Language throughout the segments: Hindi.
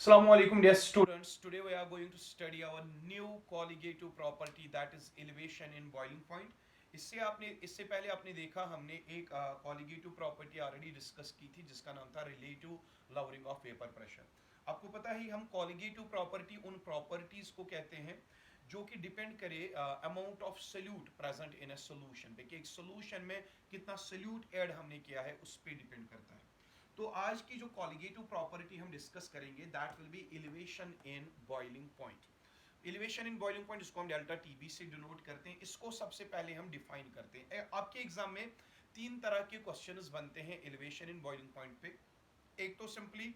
Assalamu alaikum dear students. Today we are going to study our new colligative property that is elevation in boiling point. इससे पहले आपने देखा हमने एक colligative property ऑलरेडी डिस्कस की थी जिसका नाम था relative lowering of vapor pressure. आपको पता है हम colligative property उन properties को कहते हैं जो कि डिपेंड करे amount of solute present in a solution पे कि एक सोल्यूशन में कितना सोल्यूट ऐड हमने किया है उस पर डिपेंड करता है। तो आज की जो कॉलिगेटिव प्रॉपर्टी हम डिस्कस करेंगे that will B elevation in boiling point. Elevation in boiling point इसको हम डेल्टा टीबी से डिनोट करते हैं। इसको सबसे पहले हम डिफाइन करते हैं। आपके एग्जाम में तीन तरह के क्वेश्चंस बनते हैं एलिवेशन इन बॉइलिंग पॉइंट पे। एक तो सिंपली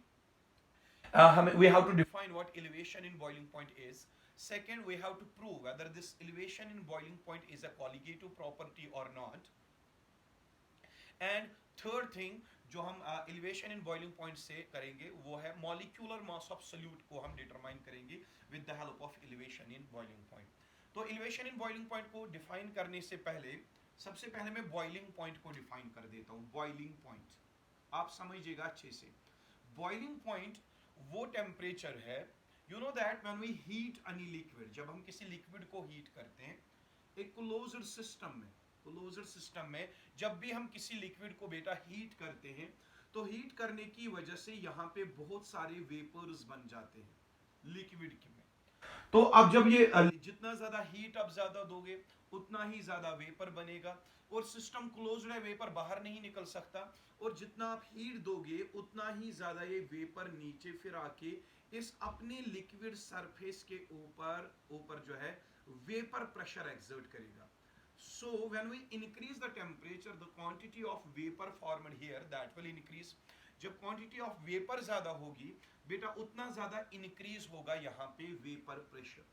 हमें we have to define what elevation in boiling point is. Second we have to prove whether this elevation in boiling point is a colligative property और नॉट। एंड थर्ड थिंग जो हम एलिवेशन इन बॉइलिंग पॉइंट से करेंगे वो है मॉलिक्यूलर मास ऑफ सोल्यूट को हम डिटरमाइन करेंगे with the help of elevation in boiling point. तो एलिवेशन इन बॉइलिंग पॉइंट को डिफाइन करने से पहले सबसे पहले मैं बॉइलिंग पॉइंट को डिफाइन कर देता हूं। बॉइलिंग पॉइंट आप समझिएगा अच्छे से। बॉइलिंग पॉइंट वो टेम्परेचर है, you know that when we heat any liquid, जब हम किसी लिक्विड को हीट करते हैं एक क्लोज्ड सिस्टम में, क्लोज्ड सिस्टम में जब भी हम किसी लिक्विड को बेटा हीट करते हैं तो हीट करने की वजह से यहाँ पे बहुत सारे वेपर्स बन जाते हैं लिक्विड के में। तो अब जब ये जितना ज्यादा हीट आप ज्यादा दोगे उतना ही ज्यादा वेपर बनेगा और सिस्टम क्लोज्ड है, वेपर बाहर नहीं निकल सकता। और जितना आप हीट दोगे उतना ही ज्यादा ये वेपर नीचे फिर आके इस अपने लिक्विड सरफेस के ऊपर ऊपर जो है वेपर प्रेशर एक्सर्ट करेगा। So when we increase the temperature, the quantity of vapor formed here that will increase. जब क्वांटिटी ऑफ वेपर ज्यादा होगी बेटा उतना ज्यादा इंक्रीज होगा यहाँ पे वेपर प्रेशर।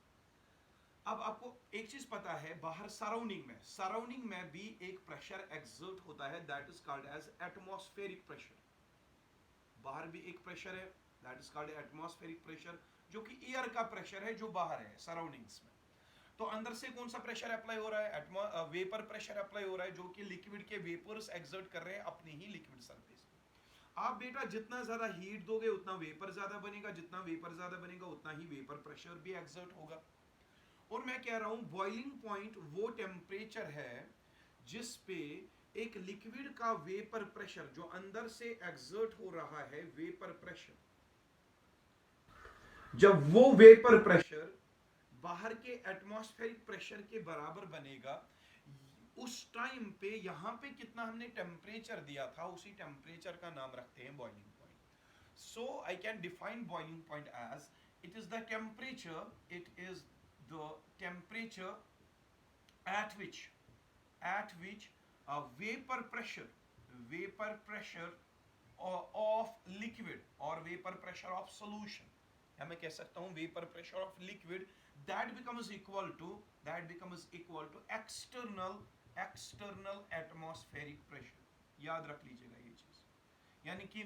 अब आपको एक चीज पता है, बाहर सराउंडिंग में भी एक प्रेशर एक्सर्ट होता है that is called as atmospheric pressure. बाहर भी एक प्रेशर है that is called atmospheric pressure जो कि एयर का प्रेशर है जो बाहर है सराउंडिंग्स में। तो अंदर से कौन सा प्रेशर अप्लाई हो रहा है? वेपर प्रेशर अप्लाई हो रहा है जो कि लिक्विड के वेपर्स एक्सर्ट कर रहे हैं अपने ही लिक्विड सरफेस पे। आप बेटा जितना ज्यादा हीट दोगे उतना वेपर ज्यादा बनेगा, जितना वेपर ज्यादा बनेगा उतना ही वेपर प्रेशर भी एक्सर्ट होगा। और मैं कह रहा हूं बॉइलिंग पॉइंट वो टेम्परेचर है जिस पे एक लिक्विड का वेपर प्रेशर जो अंदर से एक्सर्ट हो रहा है वेपर प्रेशर, जब वो वेपर प्रेशर बाहर के एटमॉस्फेरिक प्रेशर के बराबर बनेगा, उस टाइम पे यहां पे कितना हमने टेम्परेचर दिया था उसी टेम्परेचर का नाम रखते हैं boiling point. So I can define boiling point as it is the temperature, it is the temperature at which vapor pressure of liquid or vapor pressure of solution, या मैं कह सकता हूं vapour pressure of liquid that becomes equal to external atmospheric pressure. याद रख लीजिएगा ये चीज, यानी कि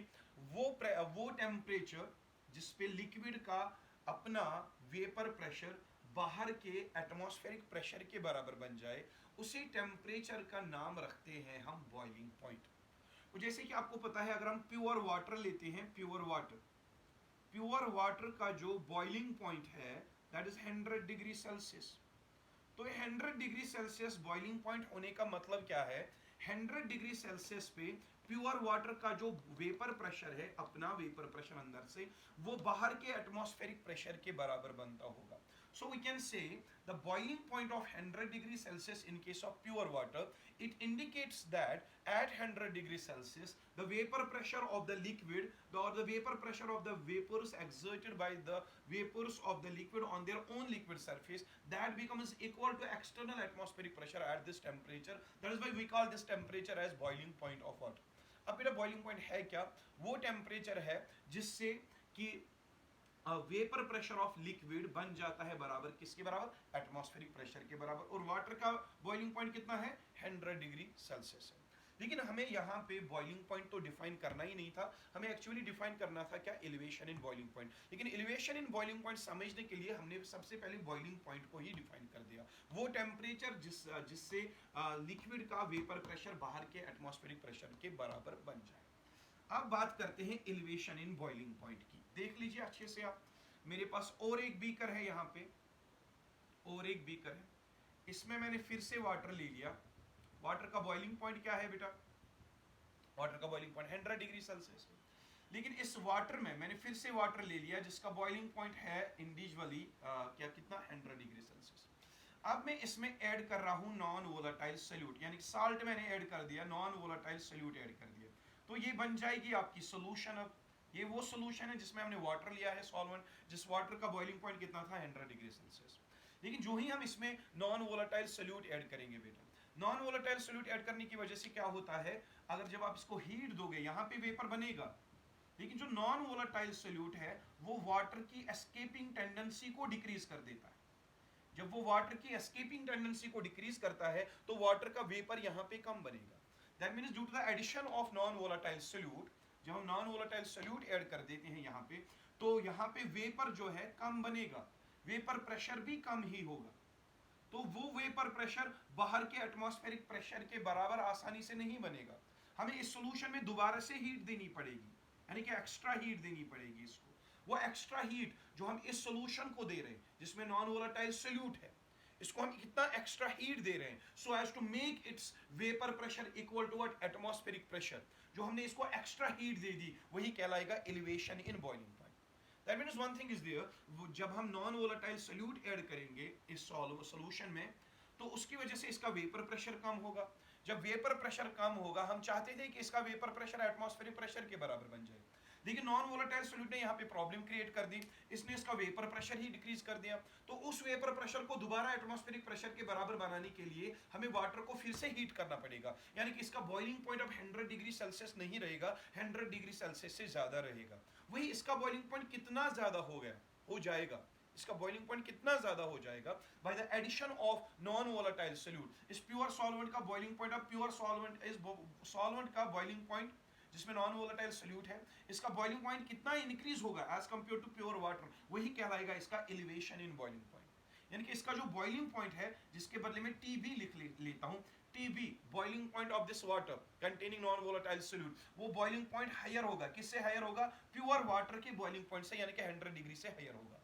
वो टेम्परेचर जिसपे लिक्विड का अपना वेपर प्रेशर बाहर के एटमॉस्फेरिक प्रेशर के बराबर बन जाए उसी टेम्परेचर का नाम रखते हैं हम बॉइलिंग पॉइंट। जैसे कि आपको पता है अगर हम प्योर वाटर लेते हैं, प्योर वाटर का जो बॉइलिंग पॉइंट है दैट इज 100 डिग्री सेल्सियस। तो 100 डिग्री सेल्सियस बॉइलिंग पॉइंट होने का मतलब क्या है? 100 डिग्री सेल्सियस पे प्योर वाटर का जो वेपर प्रेशर है, अपना वेपर प्रेशर अंदर से, वो बाहर के एटमॉस्फेरिक प्रेशर के बराबर बनता होगा। So we can say the boiling point of 100 degree Celsius in case of pure water, it indicates that at 100 degree Celsius the vapor pressure of the liquid or the vapor pressure of the vapors exerted by the vapors of the liquid on their own liquid surface, that becomes equal to external atmospheric pressure at this temperature. That is why we call this temperature as boiling point of water. अब मेरा बॉइलिंग पॉइंट है क्या? वो टेम्परेचर है जिससे कि वेपर प्रेशर ऑफ लिक्विड बन जाता है बराबर किसके बराबर? एटमॉस्फेरिक प्रेशर के बराबर। और वाटर का बॉइलिंग पॉइंट कितना है? 100 डिग्री सेल्सियस है। लेकिन हमें यहाँ पे बॉइलिंग पॉइंट तो डिफाइन करना ही नहीं था, हमें एक्चुअली डिफाइन करना था क्या? Elevation in boiling point. लेकिन एलिवेशन इन बॉइलिंग पॉइंट समझने के लिए हमने सबसे पहले बॉइलिंग पॉइंट को ही डिफाइन कर दिया, वो टेम्परेचर जिससे लिक्विड का वेपर प्रेशर बाहर के एटमॉस्फेरिक प्रेशर के बराबर बन जाए। अब बात करते हैं एलिवेशन इन बॉइलिंग पॉइंट की। देख लीजिए अच्छे से आप, मेरे पास और एक बीकर है, यहाँ पे और एक बीकर है, इसमें मैंने फिर से वाटर ले लिया। वाटर का बॉइलिंग पॉइंट क्या है बेटा? वाटर का बॉइलिंग पॉइंट 100 डिग्री सेल्सियस है। लेकिन इस वाटर में मैंने फिर से वाटर ले लिया जिसका बॉइलिंग पॉइंट है इंडिविजुअली क्या कितना 100 डिग्री सेल्सियस। अब मैं इसमें ऐड कर रहा हूं नॉन वोलेटाइल सॉल्यूट, यानी साल्ट मैंने ऐड कर दिया, नॉन वोलेटाइल सॉल्यूट ऐड कर दिया, तो ये बन जाएगी आपकी सॉल्यूशन। अब ये वो सॉल्यूशन है जिसमें हमने वाटर लिया है सॉल्वेंट, जिस वाटर का बॉइलिंग पॉइंट कितना था 100 डिग्री सेल्सियस। लेकिन जो ही हम इसमें नॉन वोलेटाइल सॉल्यूट ऐड करेंगे बेटा, नॉन वोलेटाइल सॉल्यूट ऐड करने की वजह से क्या होता है, अगर जब आप इसको हीट दोगे यहाँ पे वेपर बनेगा, लेकिन जो नॉन वोलेटाइल सॉल्यूट है वो वाटर की एस्केपिंग टेंडेंसी को डिक्रीज कर देता है। जब वो वाटर की एस्केपिंग टेंडेंसी को डिक्रीज करता है तो वाटर का वेपर यहाँ पे कम बनेगा। That means due to the addition of non volatile solute, जब हम नॉन वोलेटाइल सॉल्यूट ऐड कर देते हैं यहाँ पे, तो यहाँ पे वेपर जो है कम बनेगा, वेपर प्रेशर भी कम ही होगा। तो वो वेपर प्रेशर बाहर के एटमॉस्फेरिक प्रेशर के बराबर आसानी से नहीं बनेगा, हमें इस सॉल्यूशन में दोबारा से हीट देनी पड़ेगी, यानी कि एक्स्ट्रा हीट देनी पड़ेगी इसको। वो एक्स्ट्रा हीट जो हम इस सॉल्यूशन को दे रहे हैं जिसमें नॉन वोलेटाइल सॉल्यूट है, इसको हम कितना एक्स्ट्रा हीट दे रहे हैं so as to make its vapour pressure equal to what atmospheric pressure, जो हमने इसको एक्स्ट्रा हीट दे दी वही कहलाएगा elevation in boiling point. That means one thing is there, जब हम नॉन वोलेटाइल सॉल्यूट ऐड करेंगे इस सॉल्यूशन में तो उसकी वजह से इसका वेपर प्रेशर कम होगा। जब वेपर प्रेशर कम होगा, हम चाहते थे कि इसका वेपर प्रेशर एटमॉस्फेरिक प्रेशर के बराबर बन जाए, लेकिन नॉन वोलेटाइल सॉल्यूट ने यहाँ पे प्रॉब्लम क्रिएट कर दी, इसने इसका वेपर प्रेशर ही डिक्रीज कर दिया। तो उस वेपर प्रेशर को दोबारा एटमॉस्फेरिक प्रेशर के बराबर बनाने के लिए हमें वाटर को फिर से हीट करना पड़ेगा, यानी कि इसका बॉइलिंग पॉइंट अब 100 डिग्री सेल्सियस नहीं रहेगा, 100 डिग्री सेल्सियस से ज्यादा रहेगा। वही इसका बॉइलिंग पॉइंट कितना ज्यादा हो जाएगा, इसका बॉइलिंग पॉइंट कितना ज्यादा हो जाएगा by the addition of non volatile solute. इस प्योर सॉल्वेंट का बॉइलिंग पॉइंट, अब प्योर सॉल्वेंट इस सॉल्वेंट का बॉइलिंग पॉइंट जिसमें नॉन वोलेटाइल सॉल्यूट है, इसका बॉइलिंग पॉइंट कितना इंक्रीज होगा as compare to pure water, वही कहलाएगा इसका एलिवेशन इन बॉइलिंग पॉइंट। यानी कि इसका जो बॉइलिंग पॉइंट है, जिसके बदले में टीबी लिख लेता हूं, TB boiling point of this water containing non volatile solute, वो बॉइलिंग पॉइंट हायर होगा। किससे हायर होगा? प्योर वाटर के बॉइलिंग पॉइंट से, यानी कि 100 डिग्री से हायर होगा।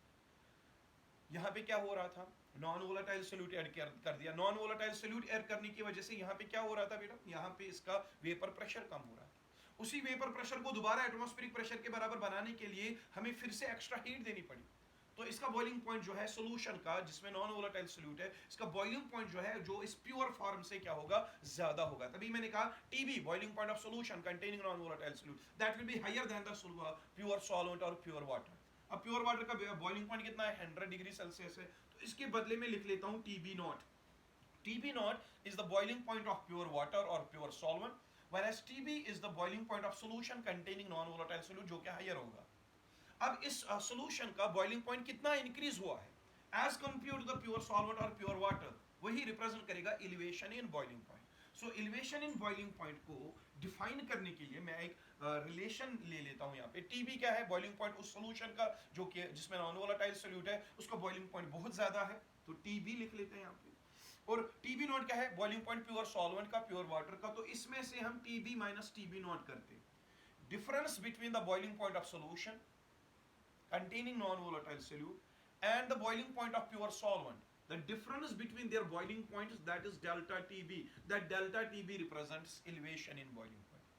यहाँ पे क्या हो रहा था, नॉन वोलेटाइल सॉल्यूट ऐड कर दिया, नॉन वोलेटाइल सॉल्यूट ऐड करने की वजह से यहाँ पे क्या हो रहा था बेटा, यहाँ पे इसका वेपर प्रेशर कम हो रहा था। उसी वेपर प्रेशर को दोबारा एटमॉस्फेरिक प्रेशर के बराबर बनाने के लिए हमें फिर से एक्स्ट्रा हीट देनी पड़ी। तो इसका बॉइलिंग पॉइंट जो है सॉल्यूशन का जिसमें नॉन वोलेटाइल सॉल्यूट है, इसका बॉइलिंग पॉइंट जो है जो इस प्योर फॉर्म से क्या होगा, ज्यादा होगा। तभी मैंने कहा T B boiling point of solution containing non volatile solute that will be higher than the pure solvent और प्योर वाटर। अब प्योर वाटर का बॉइलिंग पॉइंट कितना है, 100 डिग्री सेल्सियस है, तो इसके बदले में लिख लेता हूं TB naught. TB naught is the boiling point of pure water और pure solvent, whereas TB is the boiling point of solution containing non-volatile solute, जो कि हायर होगा। अब इस सॉल्यूशन का बॉइलिंग पॉइंट कितना इंक्रीज हुआ है as compare to the pure solvent और प्योर वाटर, वही रिप्रेजेंट करेगा elevation in boiling point. So elevation in boiling point को डिफाइन करने के लिए मैं एक रिलेशन ले लेता हूं यहाँ पे। टीबी क्या है, बॉइलिंग पॉइंट उस सॉल्यूशन का जो कि जिसमें नॉन वोलेटाइल सॉल्यूट है, उसका बॉइलिंग पॉइंट बहुत ज्यादा है, तो टीबी लिख लेते हैं यहाँ पे। और टीबी नॉट क्या है, बॉइलिंग पॉइंट प्योर सॉल्वेंट का, प्योर वाटर का, तो इसमें से हम टीबी माइनस टीबी नॉट करते हैं। Difference between the boiling point of solution containing non-volatile solute and the boiling point of pure solvent, the difference between their boiling points, that is delta TB, that delta TB represents elevation in boiling point।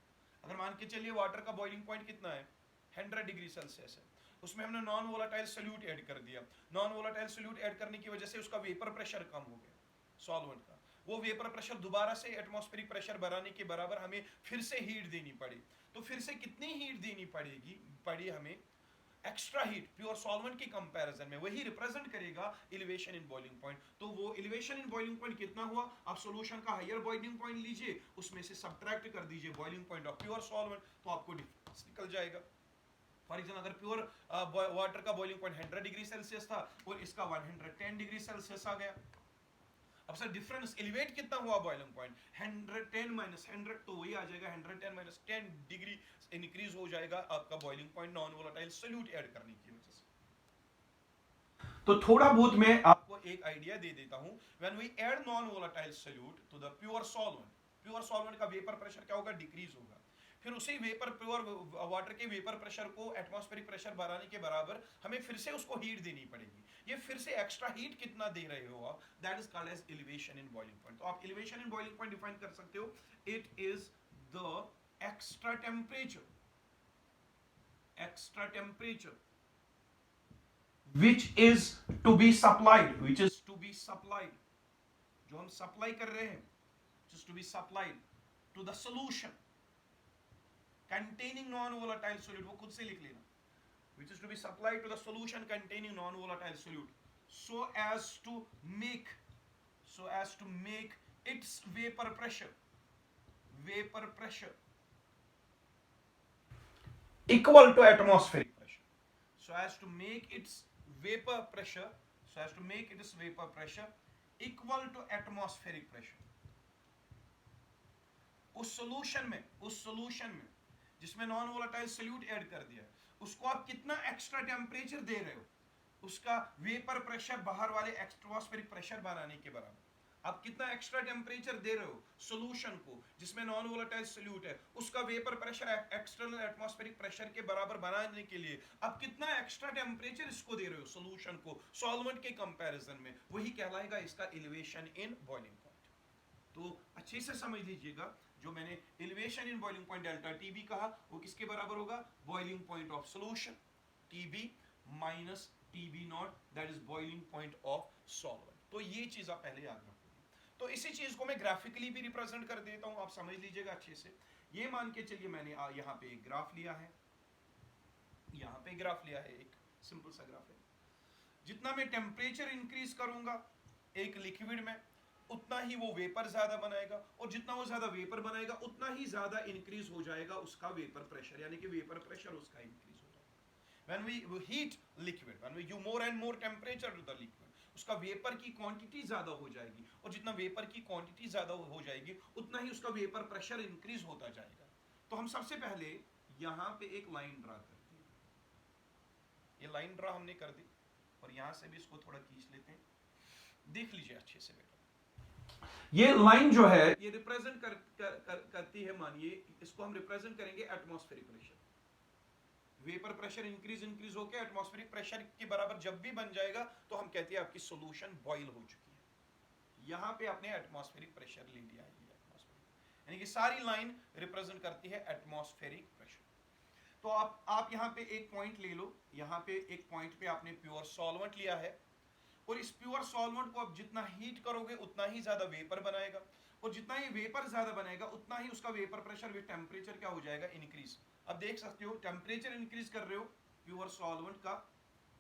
अगर मान के चलिए वाटर का बॉइलिंग पॉइंट कितना है, 100 डिग्री सेल्सियस है, उसमें हमने नॉन वोलेटाइल सॉल्यूट ऐड कर दिया, नॉन वोलेटाइल सॉल्यूट ऐड करने की वजह से उसका वेपर प्रेशर कम हो गया सॉल्वेंट का, वो वेपर प्रेशर दोबारा से एटमॉस्फेरिक प्रेशर बढ़ाने के बराबर हमें फिर से हीट देनी पड़ी। तो फिर से कितनी हीट देनी पड़ी हमें, एक्स्ट्रा हीट प्योर सॉल्वेंट के कंपैरिजन में, वही रिप्रेजेंट करेगा एलिवेशन इन बॉइलिंग पॉइंट। तो वो एलिवेशन इन बॉइलिंग पॉइंट कितना हुआ, आप सॉल्यूशन का हायर बॉइलिंग पॉइंट लीजिए, उसमें से सब्ट्रैक्ट कर दीजिए boiling point of pure solvent, तो आपको डिफरेंस निकल जाएगा। फॉर एग्जाम्पल अगर प्योर वाटर का बॉइलिंग पॉइंट 100 डिग्री सेल्सियस था और इसका 110 डिग्री सेल्सियस आ गया, अब सर डिफरेंस एलिवेट कितना हुआ बॉइलिंग पॉइंट, 110 माइनस 100, तो वही आ जाएगा 110 माइनस 10 डिग्री इंक्रीज हो जाएगा आपका boiling point non volatile solute add करने की वजह से। तो थोड़ा बहुत मैं आपको एक आइडिया दे देता हूं, when we add non volatile solute to the pure solvent, pure solvent का वेपर प्रेशर क्या होगा, डिक्रीज होगा। फिर उसी वेपर प्योर वाटर के वेपर प्रेशर को एटमॉस्फेरिक प्रेशर बढ़ाने के बराबर हमें फिर से उसको हीट देनी पड़ेगी। ये फिर से एक्स्ट्रा हीट कितना दे रहे हो आप, that is called as elevation in boiling point. तो आप elevation in boiling point define कर सकते हो, it is the extra temperature which is to be supplied, जो हम सप्लाई कर रहे हैं, which is to be supplied to the solution containing non-volatile solute, वो खुद से लिख लेना, which is to be supplied to the solution containing non-volatile solute so as to make its vapor pressure equal to atmospheric pressure, so as to make its vapor pressure equal to atmospheric pressure। उस सॉल्यूशन में जिसमें नॉन वोलेटाइल सोल्यूट ऐड कर दिया है, उसको आप कितना एक्स्ट्रा टेम्परेचर दे रहे हो, उसका वेपर प्रेशर बाहर वाले एटमॉस्फेरिक प्रेशर बनाने के बराबर। आप कितना एक्स्ट्रा टेम्परेचर दे रहे हो सॉल्यूशन को जिसमें नॉन वोलेटाइल सोल्यूट है, उसका vapour pressure external atmospheric pressure के बराबर बनाने के लिए आप कितना एक्स्ट्रा टेम्परेचर इसको दे रहे हो सॉल्यूशन को सॉल्वेंट के कंपैरिजन में, वही कहलाएगा इसका एलिवेशन इन बॉइलिंग पॉइंट। तो अच्छे से समझ लीजिएगा, जो मैंने elevation in boiling point delta TB कहा वो किसके बराबर होगा, boiling point of solution TB minus TB naught, that is boiling point of solvent. तो ये चीज आप पहले याद रखोगे। तो इसी चीज को मैं ग्राफिकली भी रिप्रेजेंट कर देता हूं, आप समझ लीजिएगा अच्छे से। ये मान के चलिए मैंने यहाँ पे एक ग्राफ लिया है, यहाँ पे ग्राफ लिया है, एक सिंपल सा ग्राफ है। जितना मैं टेम्परेचर इंक्रीज करूंगा एक लिक्विड में, उतना ही वो वेपर ज्यादा बनाएगा, और जितना वो ज्यादा वेपर बनाएगा उतना ही ज्यादा इंक्रीज हो जाएगा उसका वेपर प्रेशर, यानी कि वेपर प्रेशर उसका इंक्रीज हो जाएगा। When we heat liquid, when we give more and more temperature to the liquid, उसका वेपर की क्वांटिटी ज्यादा हो जाएगी, और जितना वेपर की क्वांटिटी ज्यादा हो जाएगी उतना ही उसका वेपर प्रेशर इंक्रीज होता जाएगा। तो हम सबसे पहले यहां पे एक लाइन ड्रा करते हैं, ये लाइन ड्रा हमने कर दी, और यहां से भी इसको थोड़ा खींच लेते हैं, देख लीजिए अच्छे से बेटा। ये लाइन जो है ये रिप्रेजेंट करती है, मानिए इसको हम रिप्रेजेंट करेंगे atmospheric pressure. Vapour pressure increase होकर एटमॉस्फेरिक प्रेशर के बराबर जब भी बन जाएगा तो हम कहते हैं आपकी सॉल्यूशन बॉईल हो चुकी है। यहां पे आपने एटमॉस्फेरिक प्रेशर ले लिया है, यानी कि सारी लाइन रिप्रेजेंट करती है एटमॉस्फेरिक प्रेशर। तो आप यहां पे एक पॉइंट ले लो, यहां पे एक पॉइंट पे आपने प्योर सॉल्वेंट लिया है, और इस प्योर सॉल्वेंट को आप जितना हीट करोगे उतना ही ज्यादा वेपर बनाएगा, और जितना ही वेपर ज्यादा बनाएगा उतना ही उसका वेपर प्रेशर विद टेम्परेचर क्या हो जाएगा, इंक्रीज। अब देख सकते हो टेम्परेचर इंक्रीज कर रहे हो प्योर सॉल्वेंट का,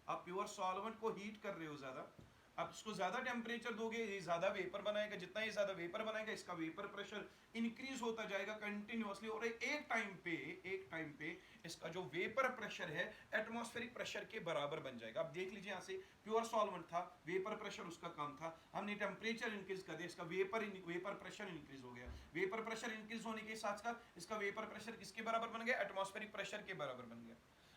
आप प्योर सॉल्वेंट को हीट कर रहे हो ज्यादा, आप इसको ज्यादा टेम्परेचर दोगे ये ज्यादा वेपर बनाएगा, जितना ये ज्यादा वेपर बनाएगा इसका वेपर प्रेशर इंक्रीज होता जाएगा कंटिन्यूअसली, और एक टाइम पे इसका जो वेपर प्रेशर है एटमॉस्फेरिक प्रेशर के बराबर बन जाएगा। आप देख लीजिए यहाँ से प्योर सॉल्वेंट था, वेपर प्रेशर उसका कम था, हमने टेम्परेचर इंक्रीज कर दिया, इसका वेपर प्रेशर इंक्रीज हो गया। वेपर प्रेशर इंक्रीज होने के साथ साथ इसका वेपर प्रेशर किसके बराबर बन गया, एटमॉस्फेरिक प्रेशर के बराबर बन गया।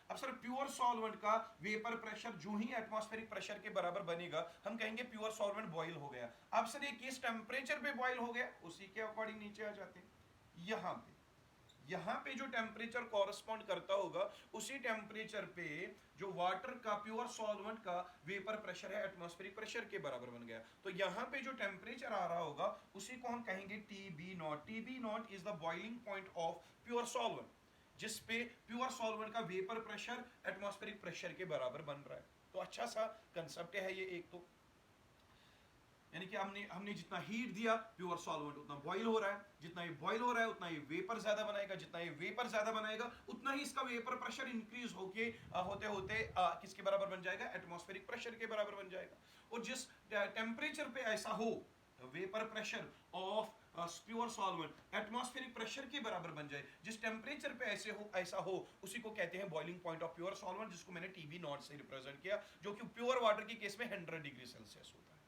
अब सर प्योर सॉल्वेंट का वेपर प्रेशर जो ही एटमॉस्फेरिक प्रेशर के बराबर बनेगा हम कहेंगे प्योर सॉल्वेंट बॉईल हो गया। अब सर ये किस टेम्परेचर पे बॉईल हो गया, उसी के अकॉर्डिंग नीचे आ जाते हैं। यहाँ पे जो टेम्परेचर कॉरेस्पॉन्ड करता होगा उसी टेम्परेचर पे जो वाटर का प्योर सॉल्वेंट का वेपर प्रेशर है एटमॉस्फेरिक प्रेशर के बराबर बन गया। तो यहाँ पे जो टेम्परेचर आ रहा होगा उसी को हम कहेंगे TB naught. TB naught is the boiling point of pure solvent, जिस पे प्योर सॉल्वेंट का वेपर प्रेशर एटमॉस्फेरिक प्रेशर के बराबर बन रहा है। तो अच्छा सा कंसेप्ट है ये एक, तो यानी कि हमने जितना हीट दिया प्योर सॉल्वेंट उतना बॉईल हो रहा है, जितना ये बॉईल हो रहा है उतना ये वेपर ज्यादा बनाएगा, जितना ये वेपर ज्यादा बनाएगा उतना ही इसका वेपर प्रेशर इंक्रीज होके होते होते किसके बराबर बन जाएगा, एटमॉस्फेरिक प्रेशर के बराबर बन जाएगा। और जिस टेम्परेचर पे ऐसा हो vapour pressure of pure solvent atmospheric pressure के बराबर बन जाए, जिस टेम्परेचर पे ऐसा हो उसी को कहते हैं boiling point of pure solvent, जिसको मैंने टीबी नॉट से रिप्रेजेंट किया, जो कि प्योर वाटर के केस में 100 डिग्री सेल्सियस होता है।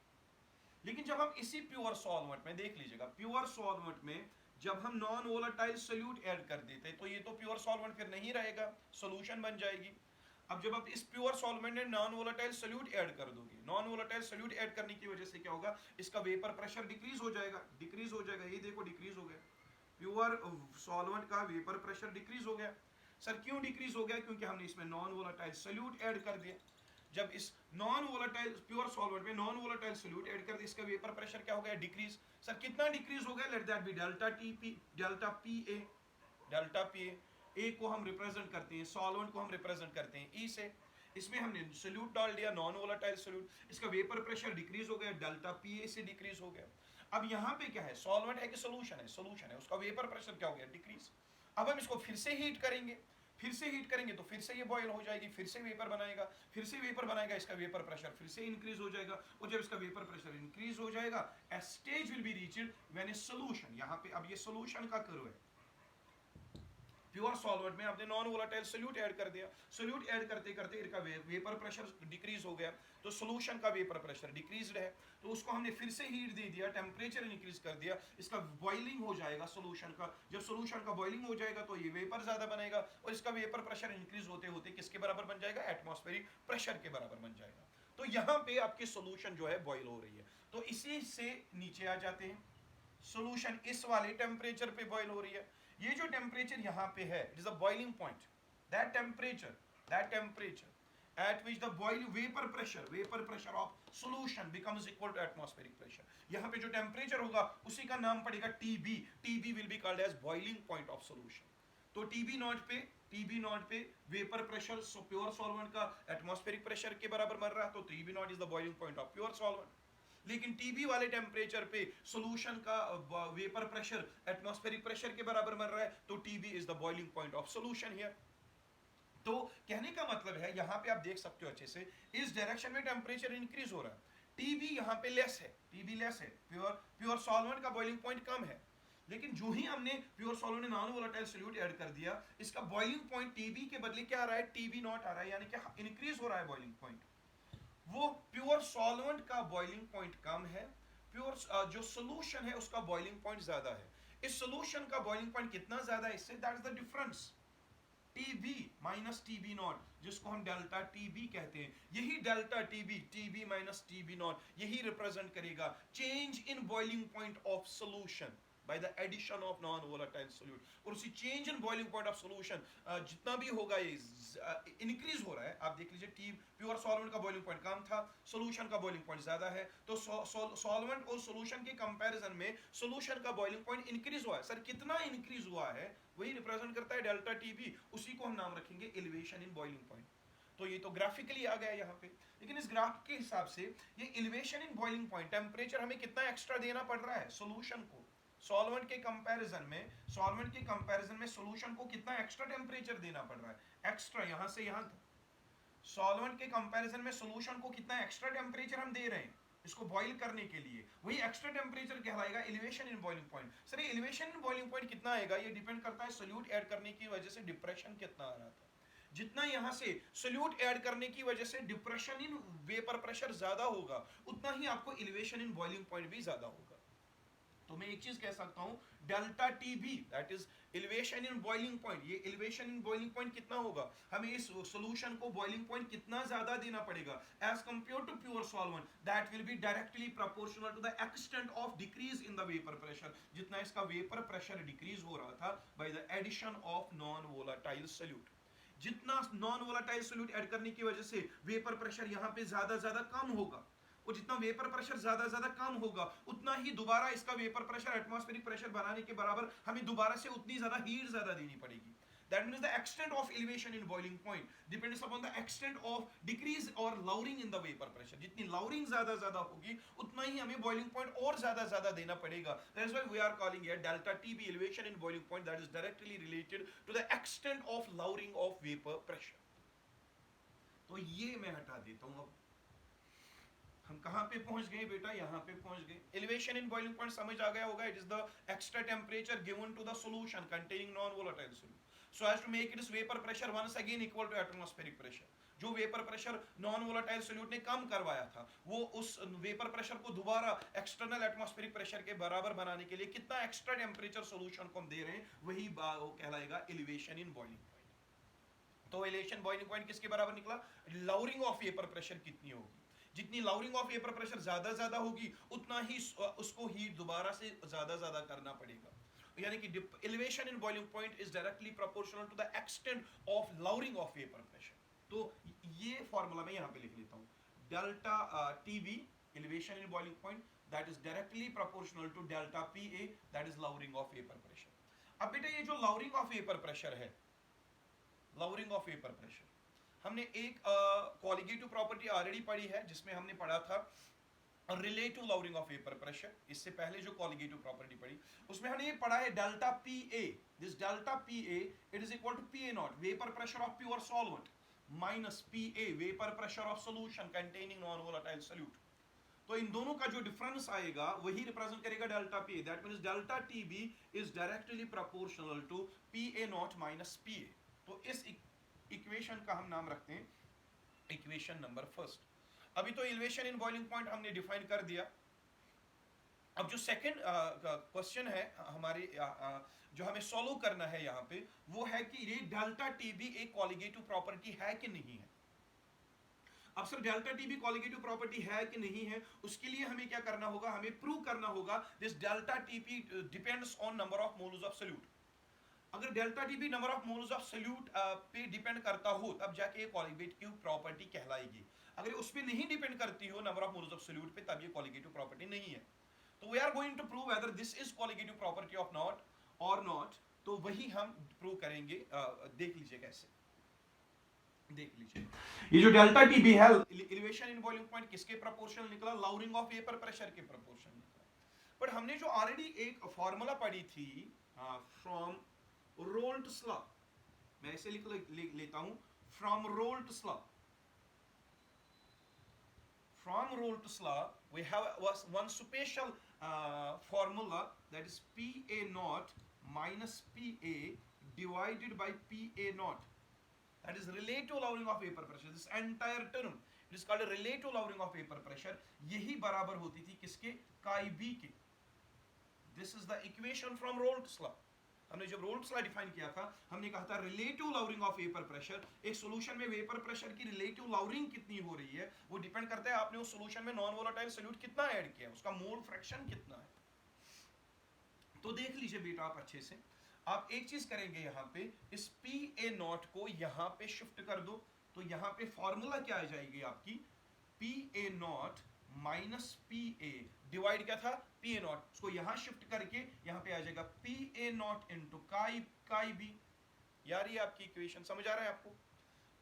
लेकिन जब हम इसी प्योर सॉल्वेंट में देख लीजिएगा, प्योर सॉल्वेंट में जब हम नॉन वोलेटाइल सोल्यूट ऐड कर देते तो ये तो प्योर सॉल्वेंट फिर नहीं रहेगा, सॉल्यूशन बन जाएगी। अब जब आप इस प्योर सॉल्वेंट में नॉन वोलेटाइल सोल्यूट ऐड कर दोगे, नॉन वोलेटाइल सोल्यूट ऐड करने की वजह से क्या होगा, इसका वेपर प्रेशर डिक्रीज हो जाएगा, ये देखो डिक्रीज हो गया। प्योर सॉल्वेंट का वेपर प्रेशर डिक्रीज हो गया। सर क्यों डिक्रीज हो गया? क्योंकि हमने इसमें नॉन वोलेटाइल सोल्यूट ऐड कर दिया। जब इस नॉन वोलेटाइल प्योर सॉल्वेंट में नॉन वोलेटाइल सोल्यूट ऐड कर दिया, इसका वेपर प्रेशर क्या हो गया? डिक्रीज। सर कितना डिक्रीज हो गया? Let that be delta T P, delta P A, delta P A को हम रिप्रेजेंट करते हैं, सॉल्वेंट को हम रिप्रेजेंट करते हैं ई से। इसमें हमने सोल्यूट डाल दिया, नॉन वोलेटाइल सोल्यूट, इसका वेपर प्रेशर डिक्रीज हो गया, डेल्टा पी ए से डिक्रीज हो गया। अब यहाँ पे क्या है? सॉल्वेंट है कि सोल्यूशन है? सोल्यूशन है, उसका वेपर प्रेशर क्या हो गया? डिक्रीज। अब हम इसको फिर से हीट करेंगे, फिर से हीट करेंगे तो फिर से ये बॉयल हो जाएगी, फिर से वेपर बनाएगा, फिर से वेपर बनाएगा, इसका वेपर प्रेशर फिर से इंक्रीज हो जाएगा। और जब इसका वेपर प्रेशर इंक्रीज हो जाएगा, a stage will be reached when a solution, यहाँ पे अब ये सोल्यूशन का कर्व है। प्योर सॉल्वेंट में आपने नॉन वोलेटाइल सोल्यूट ऐड कर दिया, सोल्यूट ऐड करते करते इनका वेपर प्रेशर डिक्रीज हो गया, तो सोल्यूशन का वेपर प्रेशर डिक्रीज्ड है, तो उसको हमने फिर से हीट दे दिया, टेम्परेचर इंक्रीज कर दिया, इसका बॉइलिंग हो जाएगा सोल्यूशन का। जब सोल्यूशन का बॉइलिंग हो जाएगा तो ये वेपर ज्यादा बनेगा और इसका वेपर प्रेशर इंक्रीज होते होते किसके बराबर बन जाएगा? एटमॉस्फेरिक प्रेशर के बराबर बन जाएगा। तो यहाँ पे आपकी सोल्यूशन जो है बॉयल हो रही है, तो इसी से नीचे आ जाते हैं। सोल्यूशन इस वाले टेम्परेचर पे बॉयल हो रही है, ये जो टेम्परेचर यहाँ पे है, it is the boiling point, that temperature at which the boil vapor pressure of solution becomes equal to atmospheric pressure। यहाँ पे जो टेम्परेचर होगा उसी का नाम पड़ेगा TB। TB will be called as boiling point of solution। तो TB नॉट पे वेपर प्रेशर प्योर सॉल्वेंट का एटमॉस्फेरिक प्रेशर के बराबर बन रहा है, तो TB not is the boiling point of pure solvent. लेकिन TB वाले टेम्परेचर पे सॉल्यूशन का वेपर प्रेशर एटमॉस्फेरिक प्रेशर के बराबर बन रहा है, तो TB is the boiling point of solution here. तो कहने का मतलब है, यहां पे आप देख सकते हो अच्छे से, इस डायरेक्शन में टेम्परेचर इंक्रीज हो रहा है, TB यहां पे लेस है, TB लेस है, प्योर सॉल्वेंट का बॉइलिंग पॉइंट कम है। लेकिन जो ही हमने pure solvent non volatile solute add कर दिया, इसका बॉइलिंग पॉइंट TB के बदले क्या आ रहा है? TB नॉट आ रहा है, यानी कि इंक्रीज हो रहा है बॉइलिंग पॉइंट। वो प्योर सॉल्वेंट का बॉइलिंग पॉइंट कम है, प्योर जो सोल्यूशन है उसका बॉइलिंग पॉइंट ज्यादा है। इस सोल्यूशन का बॉइलिंग पॉइंट कितना ज्यादा है इससे, that is the difference TB minus TB not, जिसको हम डेल्टा TB कहते हैं। यही delta TB minus TB not, यही रिप्रेजेंट करेगा change in boiling point of solution by the addition of non volatile solute। और उसी change in boiling point of solution जितना भी होगा ये इंक्रीज हो रहा है। आप देख लीजिए, प्योर सॉल्वेंट का बॉइलिंग पॉइंट कम था, सॉल्यूशन का बॉइलिंग पॉइंट ज्यादा है, तो सॉल्वेंट और सॉल्यूशन के कंपैरिजन में सॉल्यूशन का बॉइलिंग पॉइंट इंक्रीज हुआ है। सर कितना इंक्रीज हुआ है? वही रिप्रेजेंट करता है डेल्टा TB, उसी को हम नाम रखेंगे एलिवेशन इन बॉइलिंग पॉइंट। तो ये तो ग्राफिकली आ गया यहाँ पे, लेकिन इस ग्राफ के हिसाब से ये elevation in boiling point temperature हमें कितना एक्स्ट्रा देना पड़ रहा है सॉल्यूशन को, सॉल्वेंट के कंपैरिजन में सॉल्यूशन को कितना एक्स्ट्रा टेम्परेचर देना पड़ रहा है? एक्स्ट्रा, यहां से यहां तक सॉल्वेंट के कंपैरिजन में सॉल्यूशन को कितना एक्स्ट्रा टेम्परेचर हम दे रहे हैं इसको बॉईल करने के लिए, वही एक्स्ट्रा टेम्परेचर कहलाएगा elevation in boiling point. Sir ये एलिवेशन इन बॉइलिंग पॉइंट कितना आएगा? ये डिपेंड करता है सोल्यूट ऐड करने की वजह से डिप्रेशन कितना आ रहा था। जितना यहां से सोल्यूट ऐड करने की वजह से डिप्रेशन इन वेपर प्रेशर ज्यादा होगा, उतना ही आपको एलिवेशन इन बॉइलिंग पॉइंट भी ज्यादा होगा। तो मैं एक चीज कह सकता हूं, delta TB that is elevation in boiling point, ये एलिवेशन इन बॉइलिंग पॉइंट कितना होगा? हमें इस सॉल्यूशन को बॉइलिंग पॉइंट कितना ज्यादा देना पड़ेगा as compare to pure solvent, that will be directly proportional to the extent of decrease in the vapour pressure. जितना इसका वेपर प्रेशर डिक्रीज हो रहा था by the addition of non volatile solute, जितना नॉन वोलेटाइल सोल्यूट ऐड करने की वजह से वेपर प्रेशर यहां पे ज्यादा कम होगा, और जितना वेपर प्रेशर ज्यादा कम होगा, उतना ही दोबारा इसका वेपर प्रेशर एटमॉस्फेरिक प्रेशर बनाने के बराबर हमें दोबारा से उतनी ज्यादा हीट ज्यादा देनी पड़ेगी। That means the extent of elevation in boiling point depends upon the extent of decrease or lowering in the vapor pressure। जितनी lowering ज्यादा होगी, उतना ही हमें boiling point और ज्यादा देना पड़ेगा। That is why we are calling it delta TB elevation in boiling point, that is directly related to the extent of lowering of vapor pressure। तो ये मैं हटा देता हूं। अब हम कहां पे पहुंच गए बेटा? यहां पे पहुंच गए। एलिवेशन इन बॉइलिंग पॉइंट समझ आ गया होगा, it is the extra temperature given to the solution containing non volatile solute so as to make its vapor pressure once again equal to atmospheric pressure। जो vapour pressure non volatile solute ने कम करवाया था, वो उस वेपर प्रेशर को दोबारा एक्सटर्नल एटमॉस्फेरिक प्रेशर के बराबर बनाने के लिए कितना एक्स्ट्रा टेम्परेचर सॉल्यूशन को हम दे रहे हैं, वही वो कहलाएगा एलिवेशन इन बॉइलिंग पॉइंट। तो एलिवेशन बॉइलिंग पॉइंट किसके बराबर निकला? लॉवरिंग ऑफ वेपर प्रेशर कितनी होगी? जितनी लॉवरिंग ऑफ वेपर प्रेशर ज्यादा होगी, उतना ही उसको हीट दोबारा से ज्यादा करना पड़ेगा। यानी कि elevation in boiling point is directly proportional to the extent of lowering of vapour pressure. तो ये फॉर्मूला मैं यहां पे लिख लेता हूं, delta TB elevation in boiling point that is directly proportional to delta PA that is lowering of vapour pressure. अब बेटा ये जो लॉवरिंग ऑफ वेपर प्रेशर है, लॉवरिंग ऑफ वेपर प्रेशर, हमने एक कोलिगेटिव प्रॉपर्टी ऑलरेडी पढ़ी है जिसमें हमने पढ़ा था relative lowering of vapour pressure. इससे पहले जो कोलिगेटिव प्रॉपर्टी पढ़ी उसमें हमने ये पढ़ा है delta P A, this delta P A it is equal to P A nought vapour pressure of pure solvent minus P A vapour pressure of solution containing non volatile solute. तो इन दोनों का जो डिफरेंस आएगा वही रिप्रेजेंट करेगा delta P A, that means delta TB is directly proportional to P A nought minus P A. तो इस इक्वेशन का हम नाम रखते हैं इक्वेशन नंबर फर्स्ट। अभी तो एलिवेशन इन बॉइलिंग पॉइंट हमने डिफाइन कर दिया। अब जो सेकंड क्वेश्चन है हमारे जो हमें सॉल्व करना है यहाँ पे वो है कि ये डेल्टा टीबी एक कोलिगेटिव प्रॉपर्टी है कि नहीं है। अब sir delta TB colligative property है कि नहीं है, उसके लिए हमें क्या करना होगा, हमें प्रूव करना होगा this delta TB depends on number of moles of solute. अगर delta TB number of moles of solute पे डिपेंड करता हो तब जाके ये कोलिगेटिव प्रॉपर्टी कहलाएगी। अगर उस पे नहीं डिपेंड करती हो number of moles of solute पे तब ये कोलिगेटिव प्रॉपर्टी नहीं है। तो we are going to prove whether this is colligative property of not और नॉट। तो वही हम प्रूव करेंगे। देख लीजिए कैसे, देख लीजिए ये जो डेल्टा टीबी है एलिवेशन इन बॉइलिंग पॉइंट किसके प्रोपोर्शनल निकला, लॉवरिंग ऑफ वेपर प्रेशर के प्रोपोर्शनल निकला। बट हमने जो ऑलरेडी एक फॉर्मूला पढ़ी थी फ्रॉम रोल्ट्स लॉ, मैं इसे लिख लेता हूं from Raoult's law. From Rolte's law, we have one special formula that is PA naught minus PA divided by PA naught. That is relative lowering of vapor pressure. This entire term it is called a relative lowering of vapor pressure. यही बराबर होती थी किसके, chi b के। This is the equation from Rolte's law. हमने जब रोल्ट्स लॉ डिफाइन किया था हमने कहा था relative lowering of vapour pressure, एक सॉल्यूशन में वेपर प्रेशर की रिलेटिव लॉवरिंग कितनी हो रही है वो डिपेंड करता है आपने उस सॉल्यूशन में नॉन वोलेटाइल सॉल्यूट कितना ऐड किया है, उसका मोल फ्रैक्शन कितना है। तो देख लीजिए बेटा आप अच्छे से, आप एक चीज करेंगे यहाँ पे इस पी ए नॉट को यहाँ पे शिफ्ट कर दो। तो यहाँ पे फॉर्मूला क्या आ जाएगी आपकी, P A nought minus P A divide क्या था पी ए नॉट, उसको यहां शिफ्ट करके यहां पे आ जाएगा P A nought into chi B. यार ये आपकी इक्वेशन समझ आ रहा है आपको,